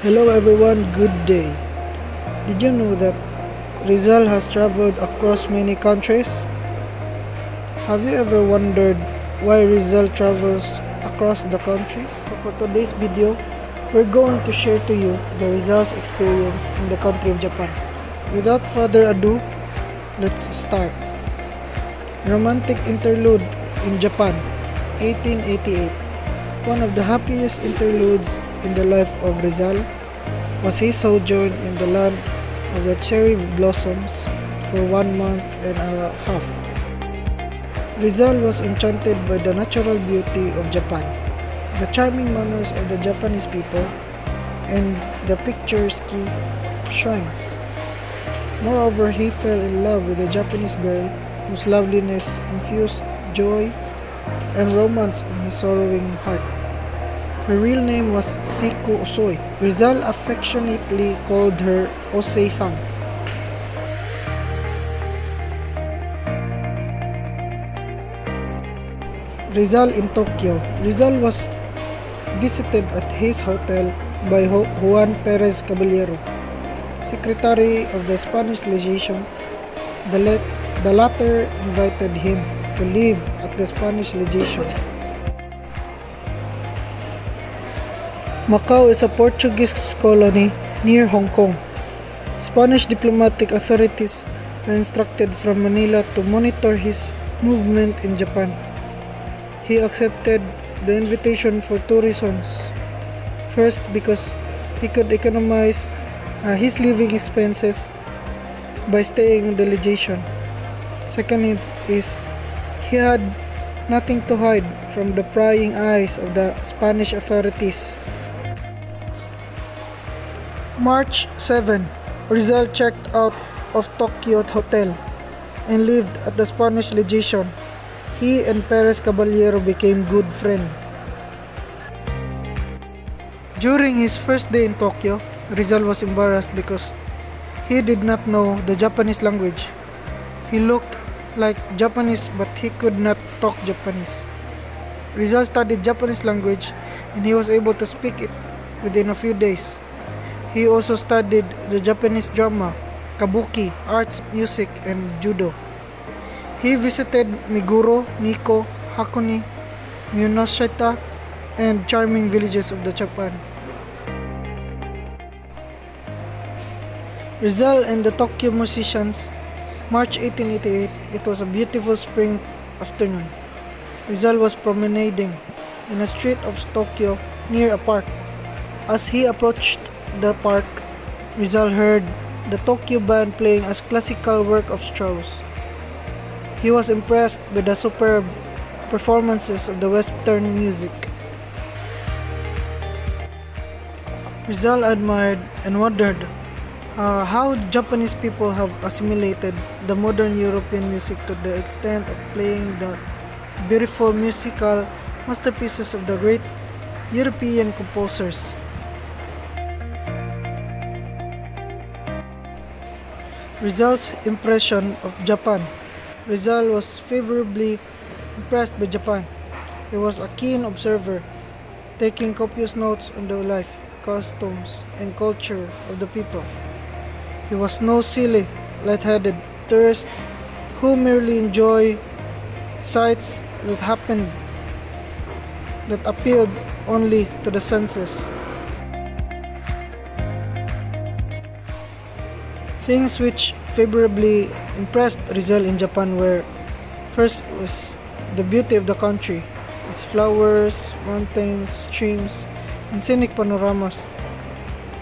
Hello everyone, good day. Did you know that Rizal has traveled across many countries? Have you ever wondered why Rizal travels across the countries? So for today's video, we're going to share to you the Rizal's experience in the country of Japan. Without further ado, let's start. Romantic Interlude in Japan, 1888. One of the happiest interludes in the life of Rizal was his sojourn in the land of the cherry blossoms for 1 month and a half. Rizal was enchanted by the natural beauty of Japan, the charming manners of the Japanese people, and the picturesque shrines. Moreover, he fell in love with a Japanese girl whose loveliness infused joy and romance in his sorrowing heart. Her real name was Siku Osoi. Rizal affectionately called her Osei-san. Rizal in Tokyo. Rizal was visited at his hotel by Juan Perez Caballero, secretary of the Spanish legation. The latter invited him to live at the Spanish legation. Macau is a Portuguese colony near Hong Kong. Spanish diplomatic authorities were instructed from Manila to monitor his movement in Japan. He accepted the invitation for two reasons. First, because he could economize his living expenses by staying in the legation. Second is he had nothing to hide from the prying eyes of the Spanish authorities. March 7, Rizal checked out of Tokyo Hotel and lived at the Spanish legation. He and Perez Caballero became good friends. During his first day in Tokyo, Rizal was embarrassed because he did not know the Japanese language. He looked like Japanese but he could not talk Japanese. Rizal studied Japanese language and he was able to speak it within a few days. He also studied the Japanese drama, kabuki, arts, music, and judo. He visited Meguro, Nikko, Hakone, Miyanoshita, and charming villages of the Japan. Rizal and the Tokyo musicians, March 1888. It was a beautiful spring afternoon. Rizal was promenading in a street of Tokyo near a park. As he approached the park, Rizal heard the Tokyo band playing a classical work of Strauss. He was impressed by the superb performances of the Western music. Rizal admired and wondered how Japanese people have assimilated the modern European music to the extent of playing the beautiful musical masterpieces of the great European composers. Rizal's impression of Japan. Rizal was favorably impressed by Japan. He was a keen observer, taking copious notes on the life, customs, and culture of the people. He was no silly, light-headed tourist who merely enjoyed sights that appealed only to the senses. Things which favorably impressed Rizal in Japan were, first was the beauty of the country, its flowers, mountains, streams, and scenic panoramas.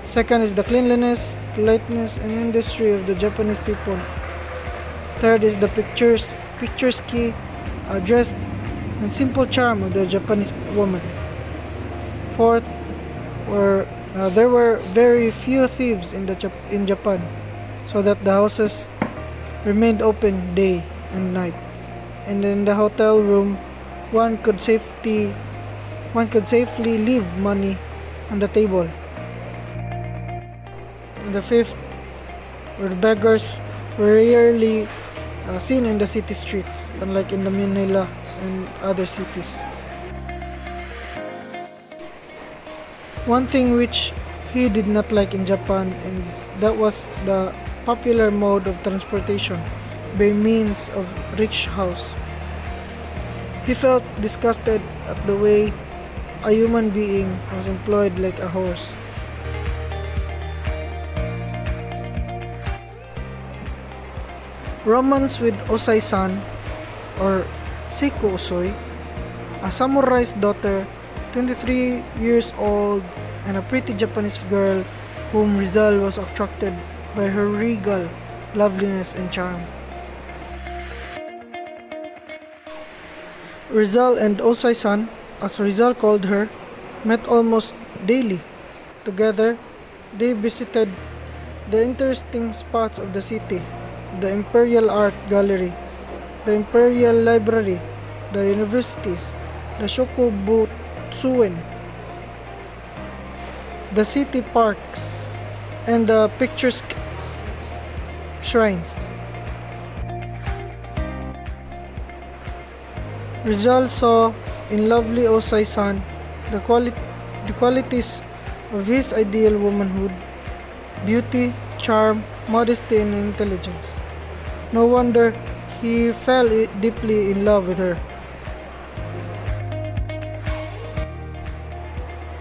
Second is the cleanliness, politeness, and industry of the Japanese people. Third is the picturesque dress and simple charm of the Japanese woman. Fourth, there were very few thieves in Japan, so that the houses remained open day and night. And in the hotel room, one could safely leave money on the table. And the fifth, where the beggars were rarely seen in the city streets, unlike in the Manila and other cities. One thing which he did not like in Japan, and that was the popular mode of transportation by means of rickshaws. He felt disgusted at the way a human being was employed like a horse. Romance with Osai-san, or Seiko Usui, a samurai's daughter, 23 years old, and a pretty Japanese girl whom Rizal was attracted by her regal loveliness and charm. Rizal and Osai-san, as Rizal called her, met almost daily. Together, they visited the interesting spots of the city, the Imperial Art Gallery, the Imperial Library, the universities, the Shokubutsuen, the city parks, and the picturesque shrines. Rizal saw in lovely Osai-san the qualities of his ideal womanhood: beauty, charm, modesty, and intelligence. No wonder he fell deeply in love with her.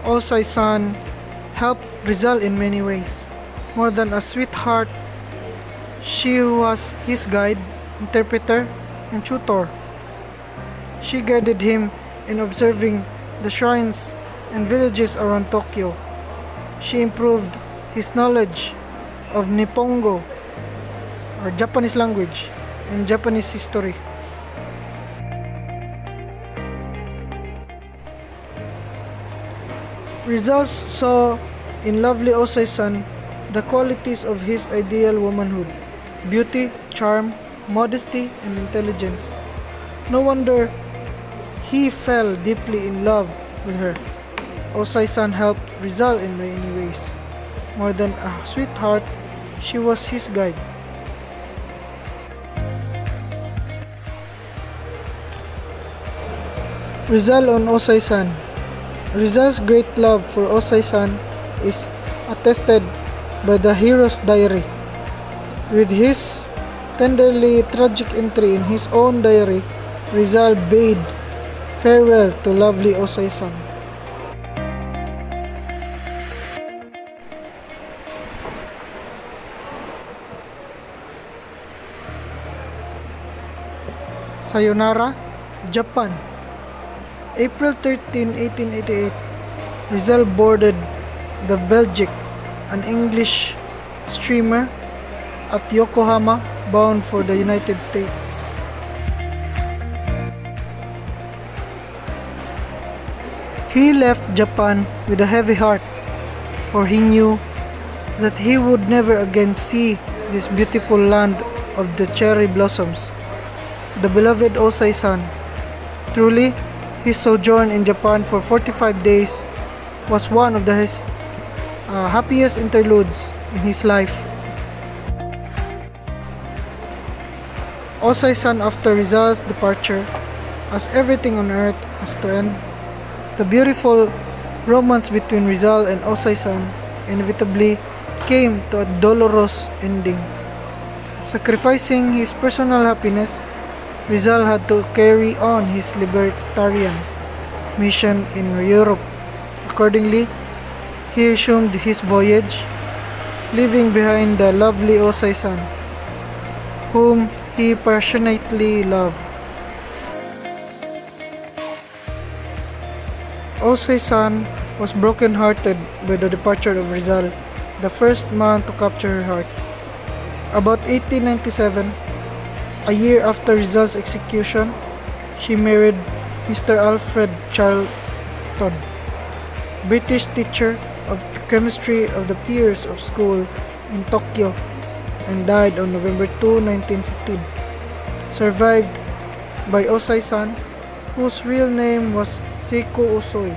Osai-san helped Rizal in many ways. More than a sweetheart, she was his guide, interpreter, and tutor. She guided him in observing the shrines and villages around Tokyo. She improved his knowledge of Nippongo, or Japanese language, and Japanese history. Rizal saw in lovely Osai-san the qualities of his ideal womanhood: beauty, charm, modesty, and intelligence. No wonder he fell deeply in love with her. Osai-san helped Rizal in many ways. More than a sweetheart, she was his guide. Rizal on Osai-san. Rizal's great love for Osai-san is attested by the hero's diary. With his tenderly tragic entry in his own diary, Rizal bade farewell to lovely Osai-san. Sayonara, Japan. April 13, 1888, Rizal boarded the Belgic, an English steamer, at Yokohama, bound for the United States. He left Japan with a heavy heart, for he knew that he would never again see this beautiful land of the cherry blossoms, the beloved Osai-san. Truly, his sojourn in Japan for 45 days was one of his happiest interludes in his life. Osai-san, after Rizal's departure, as everything on earth has to end, the beautiful romance between Rizal and Osai-san inevitably came to a dolorous ending. Sacrificing his personal happiness, Rizal had to carry on his libertarian mission in Europe. Accordingly, he resumed his voyage, leaving behind the lovely Osai-san, whom he passionately loved. Osai-san was broken-hearted by the departure of Rizal, the first man to capture her heart. About 1897, a year after Rizal's execution, she married Mr. Alfred Charlton, British teacher of chemistry of the Piers of School in Tokyo, and died on November 2, 1915. Survived by Osai-san, whose real name was Seiko Usui,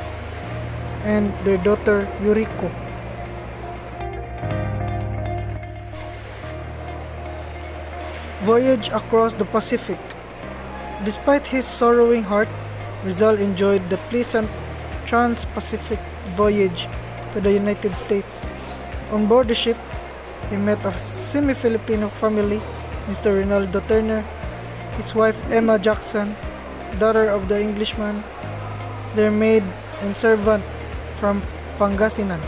and their daughter Yuriko. Voyage across the Pacific. Despite his sorrowing heart, Rizal enjoyed the pleasant trans-Pacific voyage to the United States. On board the ship, he met a semi-Filipino family, Mr. Rinaldo Turner, his wife Emma Jackson, daughter of the Englishman, their maid and servant from Pangasinan.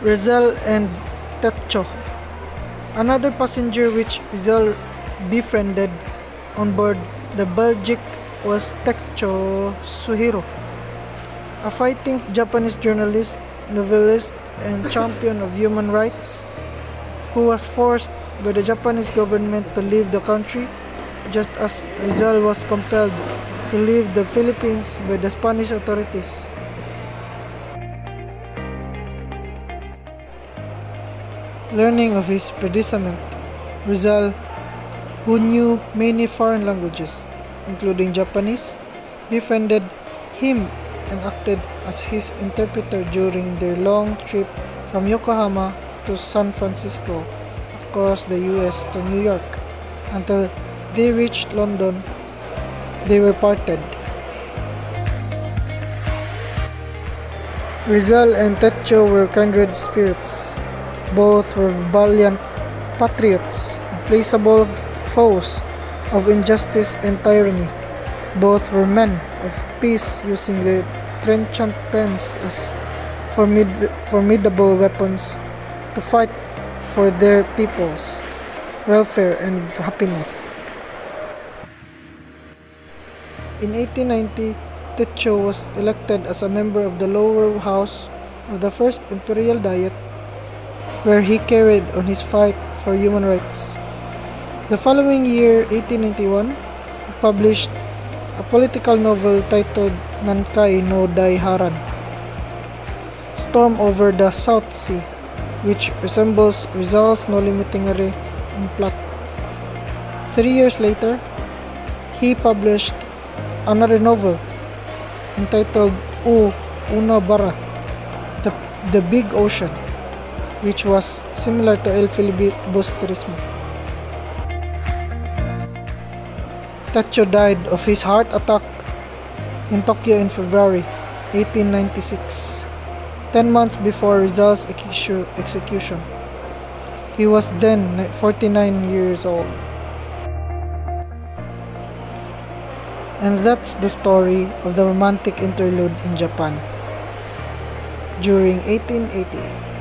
Rizal and Techo. Another passenger which Rizal befriended on board the Belgic was Techo Suhiro, a fighting Japanese journalist, novelist, and champion of human rights who was forced by the Japanese government to leave the country, just as Rizal was compelled to leave the Philippines by the Spanish authorities. Learning of his predicament, Rizal, who knew many foreign languages, including Japanese, befriended him and acted as his interpreter during their long trip from Yokohama to San Francisco across the US to New York. Until they reached London, they were parted. Rizal and Techo were kindred spirits. Both were valiant patriots, implacable foes of injustice and tyranny. Both were men of peace, using their trenchant pens as formidable weapons to fight for their people's welfare and happiness. In 1890, Techo was elected as a member of the lower house of the First Imperial Diet, where he carried on his fight for human rights. The following year, 1891, he published a political novel titled Nankay no Daiharan, Storm over the South Sea, which resembles Rizal's No Limitingare in plot. 3 years later, he published another novel entitled Una Bara, the Big Ocean, which was similar to El Filibusterismo. Techo died of his heart attack in Tokyo in February 1896, 10 months before Rizal's execution. He was then 49 years old. And that's the story of the romantic interlude in Japan during 1888.